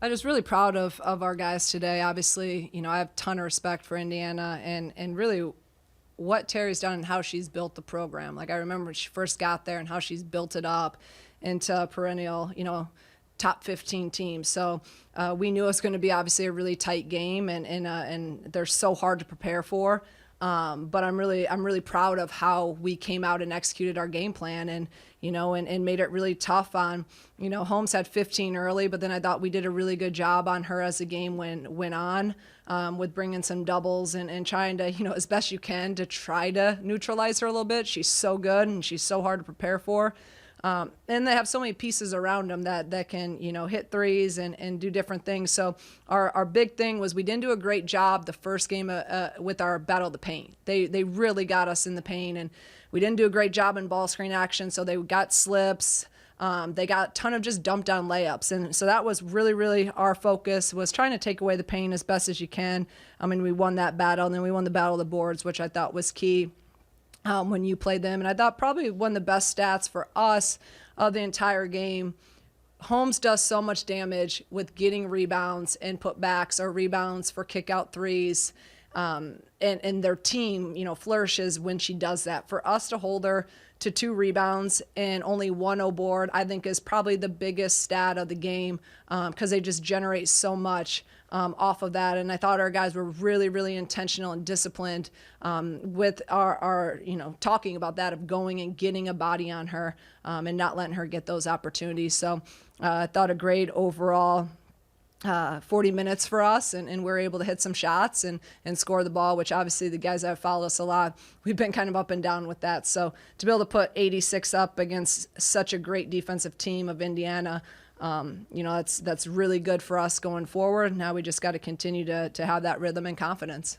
I'm just really proud of our guys today. Obviously, I have a ton of respect for Indiana and really what Terry's done and how she's built the program. Like I remember when she first got there and how she's built it up into a perennial, top 15 team. So we knew it was going to be obviously a really tight game and they're so hard to prepare for. But I'm really proud of how we came out and executed our game plan and made it really tough on, Holmes had 15 early, but then I thought we did a really good job on her as the game went on, with bringing some doubles and trying to, as best you can to try to neutralize her a little bit. She's so good and she's so hard to prepare for. And they have so many pieces around them that can, hit threes and do different things. So our big thing was we didn't do a great job the first game with our battle of the paint. They really got us in the paint, and we didn't do a great job in ball screen action. So they got slips. They got a ton of just dumped down layups. And so that was really, really our focus, was trying to take away the paint as best as you can. I mean, we won that battle, and then we won the battle of the boards, which I thought was key. When you played them. And I thought probably one of the best stats for us of the entire game. Holmes does so much damage with getting rebounds and putbacks or rebounds for kick out threes. And their team, flourishes when she does that. For us to hold her to 2 rebounds and only 1 board, I think is probably the biggest stat of the game, because they just generate so much off of that. And I thought our guys were really, really intentional and disciplined with our talking about that, of going and getting a body on her and not letting her get those opportunities. So I thought a great overall 40 minutes for us, and we're able to hit some shots and score the ball, which obviously the guys that have followed us a lot, we've been kind of up and down with that. So to be able to put 86 up against such a great defensive team of Indiana, that's really good for us going forward. Now we just got to continue to have that rhythm and confidence.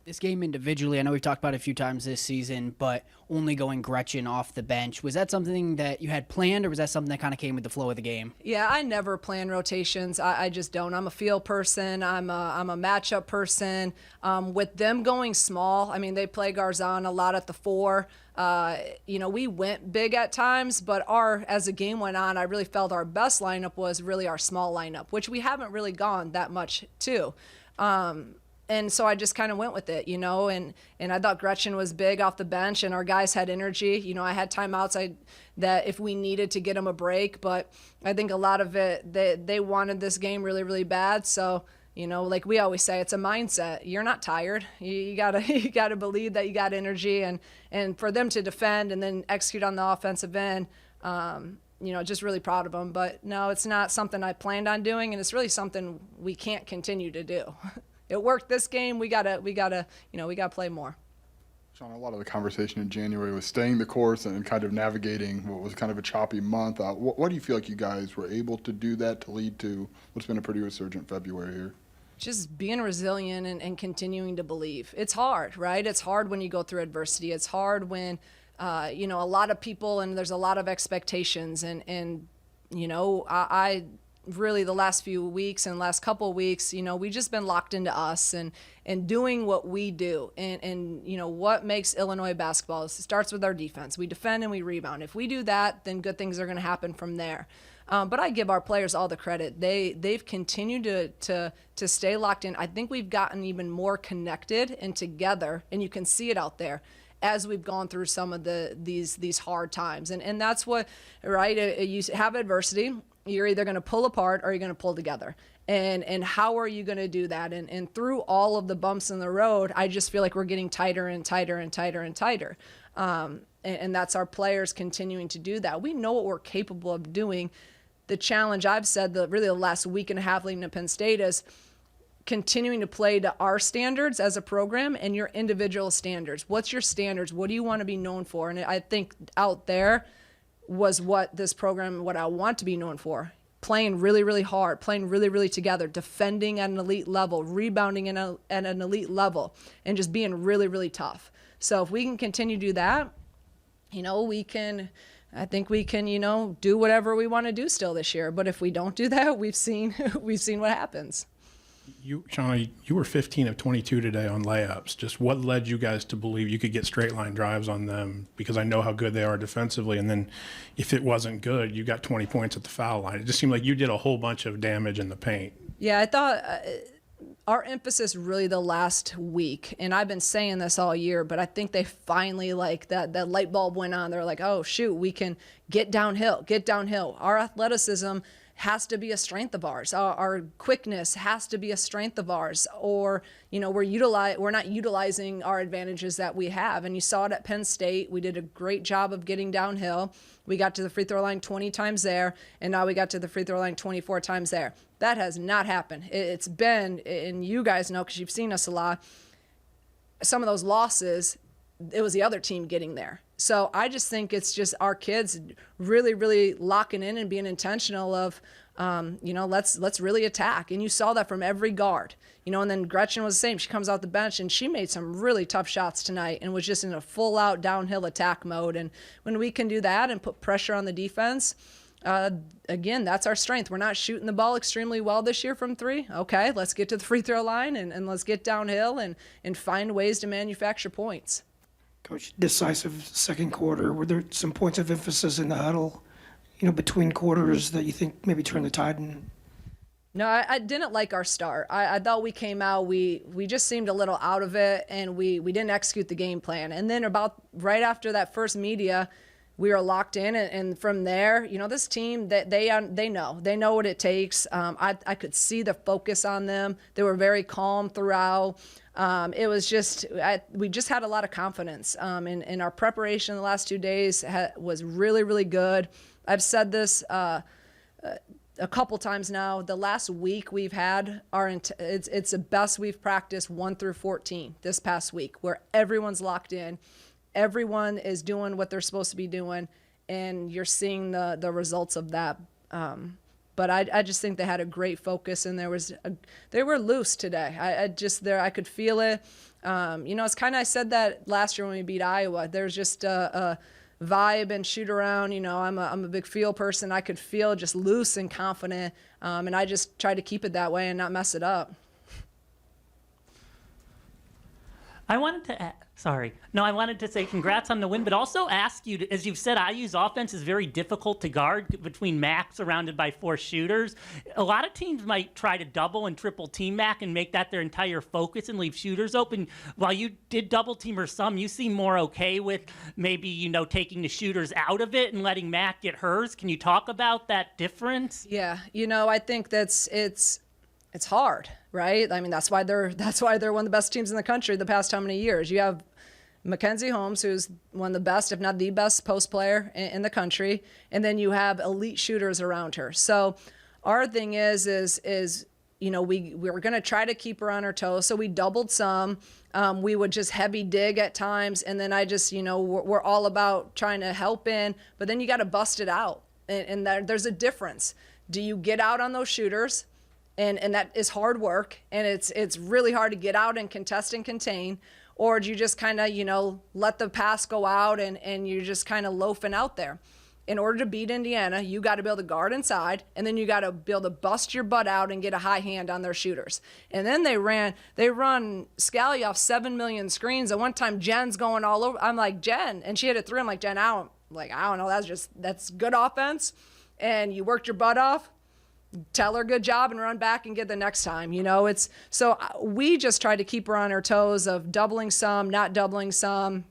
This game individually, I know we've talked about it a few times this season, but only going Gretchen off the bench, was that something that you had planned, or was that something that kind of came with the flow of the game? Yeah, I never plan rotations. I just don't. I'm a feel person. I'm a matchup person. With them going small, I mean, they play Garzon a lot at the 4. We went big at times, but as the game went on, I really felt our best lineup was really our small lineup, which we haven't really gone that much to. And so I just kind of went with it, and I thought Gretchen was big off the bench, and our guys had energy. I had timeouts that if we needed to get them a break, but I think a lot of it, they wanted this game really, really bad. So, like we always say, it's a mindset. You're not tired. You gotta believe that you got energy, and for them to defend and then execute on the offensive end, just really proud of them. But no, it's not something I planned on doing, and it's really something we can't continue to do. It worked this game. We gotta play more. Shauna, a lot of the conversation in January was staying the course and kind of navigating what was kind of a choppy month. What do you feel like you guys were able to do that to lead to what's been a pretty resurgent February here? Just being resilient and continuing to believe. It's hard, right? It's hard when you go through adversity. It's hard when, a lot of people and there's a lot of expectations. And I really the last few weeks and last couple of weeks, we just been locked into us and doing what we do. And what makes Illinois basketball is it starts with our defense. We defend and we rebound. If we do that, then good things are going to happen from there. But I give our players all the credit. They've continued to stay locked in. I think we've gotten even more connected and together, and you can see it out there as we've gone through some of these hard times. And that's what, right? You have adversity. You're either going to pull apart or you're going to pull together. And how are you going to do that? And through all of the bumps in the road, I just feel like we're getting tighter and tighter and tighter and tighter. And that's our players continuing to do that. We know what we're capable of doing. The challenge I've said really the last week and a half leading to Penn State is continuing to play to our standards as a program and your individual standards. What's your standards? What do you want to be known for? And I think out there was what this program, what I want to be known for. Playing really, really hard, playing really, really together, defending at an elite level, rebounding at an elite level, and just being really, really tough. So if we can continue to do that, I think we can, do whatever we want to do still this year. But if we don't do that, we've seen what happens. Shauna, you were 15 of 22 today on layups. Just what led you guys to believe you could get straight line drives on them? Because I know how good they are defensively. And then if it wasn't good, you got 20 points at the foul line. It just seemed like you did a whole bunch of damage in the paint. Yeah, I thought our emphasis really the last week, and I've been saying this all year, but I think they finally, like, that light bulb went on. They're like, oh, shoot, we can get downhill. Our athleticism has to be a strength of ours. Our quickness has to be a strength of ours, or we're not utilizing our advantages that we have. And you saw it at Penn State. We did a great job of getting downhill. We got to the free throw line 20 times there, and now we got to the free throw line 24 times there. That has not happened. It's been, and you guys know because you've seen us a lot, some of those losses, it was the other team getting there. So I just think it's just our kids really, really locking in and being intentional of, let's really attack. And you saw that from every guard, and then Gretchen was the same. She comes out the bench and she made some really tough shots tonight and was just in a full out downhill attack mode. And when we can do that and put pressure on the defense, again, that's our strength. We're not shooting the ball extremely well this year from three. Okay, let's get to the free throw line and let's get downhill and find ways to manufacture points. Coach, decisive second quarter, were there some points of emphasis in the huddle, between quarters that you think maybe turned the tide? No, I didn't like our start. I thought we came out, we just seemed a little out of it, and we didn't execute the game plan. And then about right after that first media, we were locked in, and from there, this team, that they know what it takes. I could see the focus on them. They were very calm throughout. It was just, we just had a lot of confidence. And our preparation the last 2 days was really, really good. I've said this a couple times now. The last week we've had it's the best we've practiced 1 through 14 this past week, where everyone's locked in. Everyone is doing what they're supposed to be doing, and you're seeing the results of that. But I just think they had a great focus, and they were loose today. I could feel it. It's kind of, I said that last year when we beat Iowa. There's just a vibe and shoot around. I'm a big feel person. I could feel just loose and confident, and I just tried to keep it that way and not mess it up. I wanted to say congrats on the win, but also ask you, as you've said, IU's offense is very difficult to guard between Mac surrounded by 4 shooters. A lot of teams might try to double and triple team Mac and make that their entire focus and leave shooters open. While you did double team or some, you seem more okay with maybe, taking the shooters out of it and letting Mac get hers. Can you talk about that difference? Yeah, I think it's hard, right? I mean, that's why they're one of the best teams in the country the past how many years. You have Mackenzie Holmes, who's one of the best, if not the best, post player in the country, and then you have elite shooters around her. So our thing is we were going to try to keep her on her toes, so we doubled some. We would just heavy dig at times, and then I just, we're all about trying to help in, but then you got to bust it out, and there's a difference. Do you get out on those shooters? And that is hard work, and it's really hard to get out and contest and contain, or do you just kind of, let the pass go out and you're just kind of loafing out there? In order to beat Indiana, you got to be able to guard inside, and then you got to be able to bust your butt out and get a high hand on their shooters. And then they run Scally off 7 million screens. At one time, Jen's going all over. I'm like, Jen, and she hit it 3. I'm like, Jen, I don't know. That's good offense, and you worked your butt off. Tell her good job and run back and get the next time. We just tried to keep her on her toes of doubling some, not doubling some,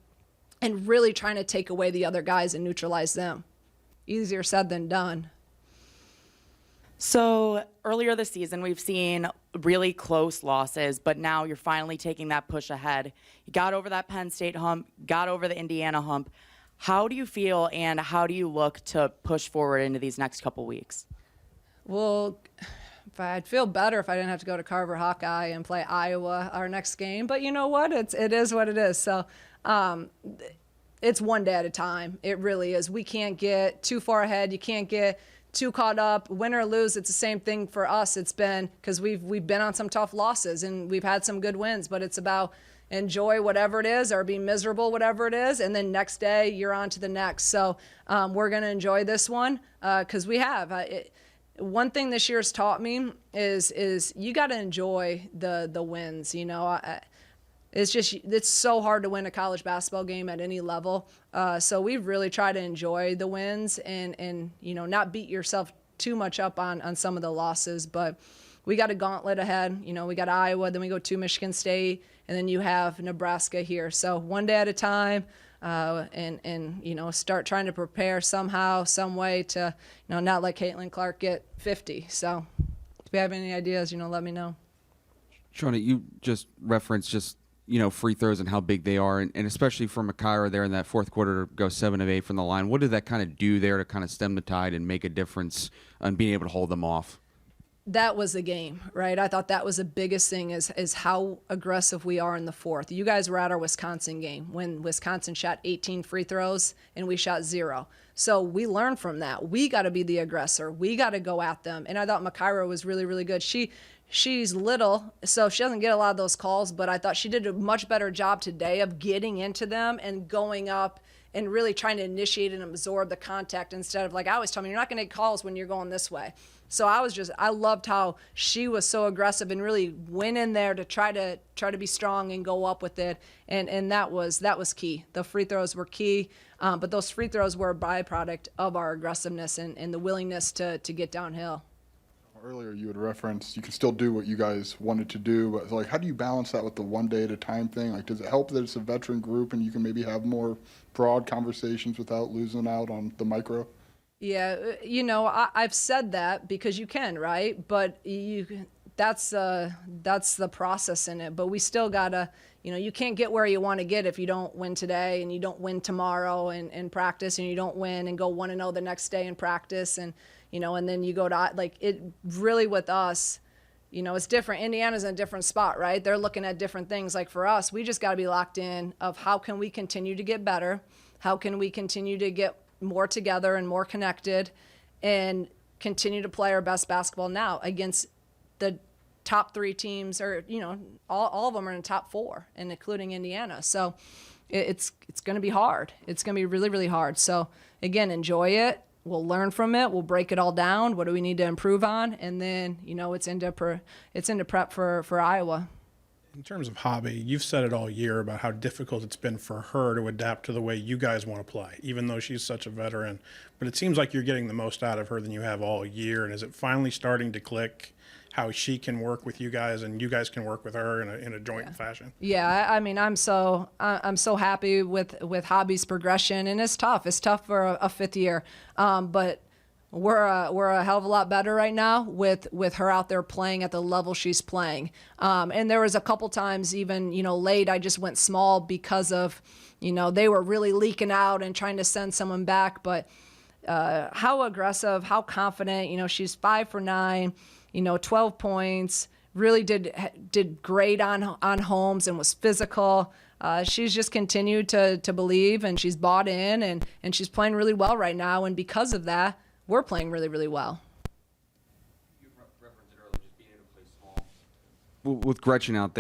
and really trying to take away the other guys and neutralize them. Easier said than done. So earlier this season, we've seen really close losses, but now you're finally taking that push ahead. You got over that Penn State hump, got over the Indiana hump. How do you feel, and how do you look to push forward into these next couple weeks? Well, I'd feel better if I didn't have to go to Carver Hawkeye and play Iowa our next game. But you know what? It is what it is. So it's one day at a time. It really is. We can't get too far ahead. You can't get too caught up. Win or lose, it's the same thing for us. It's been because we've been on some tough losses and we've had some good wins. But it's about enjoy whatever it is or be miserable whatever it is, and then next day you're on to the next. So we're going to enjoy this one because we have. one thing this year's taught me is you got to enjoy the wins. You know, it's so hard to win a college basketball game at any level. So we really try to enjoy the wins and you know, not beat yourself too much up on some of the losses. But we got a gauntlet ahead. You know, we got Iowa, then we go to Michigan State, and then you have Nebraska here. So one day at a time. And you know, start trying to prepare somehow, some way to, you know, not let Caitlin Clark get 50. So if you have any ideas, you know, let me know. Shauna, you just referenced you know, free throws and how big they are, and especially for Makira there in that fourth quarter to go 7 of 8 from the line. What did that kind of do there to kind of stem the tide and make a difference on being able to hold them off? That was the game, right? I thought that was the biggest thing is how aggressive we are in the fourth. You guys were at our Wisconsin game when Wisconsin shot 18 free throws and we shot 0. So we learned from that. We got to be the aggressor. We got to go at them. And I thought Makira was really, really good. She's little, so she doesn't get a lot of those calls, but I thought she did a much better job today of getting into them and going up and really trying to initiate and absorb the contact instead of, like I always tell me, you're not going to get calls when you're going this way. So I loved how she was so aggressive and really went in there to try to be strong and go up with it. And that was key. The free throws were key, but those free throws were a byproduct of our aggressiveness and the willingness to get downhill. Earlier you had referenced you can still do what you guys wanted to do, but like, how do you balance that with the one day at a time thing? Like, does it help that it's a veteran group and you can maybe have more broad conversations without losing out on the micro? Yeah, you know, I've said that because you can, right? But that's the process in it. But we still gotta, you know, you can't get where you want to get if you don't win today and you don't win tomorrow in practice, and you don't win and go 1-0 the next day in practice, and you know, and then you go to, like, it really with us, you know, it's different. Indiana's in a different spot, right? They're looking at different things. Like for us, we just got to be locked in of how can we continue to get better? How can we continue to get more together and more connected and continue to play our best basketball now against the top 3 teams, or, you know, all of them are in the top 4, and including Indiana. So it's going to be hard. It's going to be really, really hard. So again, enjoy it. We'll learn from it. We'll break it all down. What do we need to improve on? And then, you know, it's into prep for Iowa. In terms of hobby, you've said it all year about how difficult it's been for her to adapt to the way you guys want to play, even though she's such a veteran. But it seems like you're getting the most out of her than you have all year. And is it finally starting to click how she can work with you guys and you guys can work with her in a joint fashion? Yeah, I mean, I'm so happy with hobby's progression, and it's tough. It's tough for a 5th year, but we're a hell of a lot better right now with her out there playing at the level she's playing. And there was a couple times, even, you know, late, I just went small because of, you know, they were really leaking out and trying to send someone back. But how aggressive, how confident, you know, she's 5 for 9, you know, 12 points, really did great on Holmes and was physical. She's just continued to believe, and she's bought in, and she's playing really well right now. And because of that, we're playing really, really well. You referenced it earlier, just being able to play small. With Gretchen out there,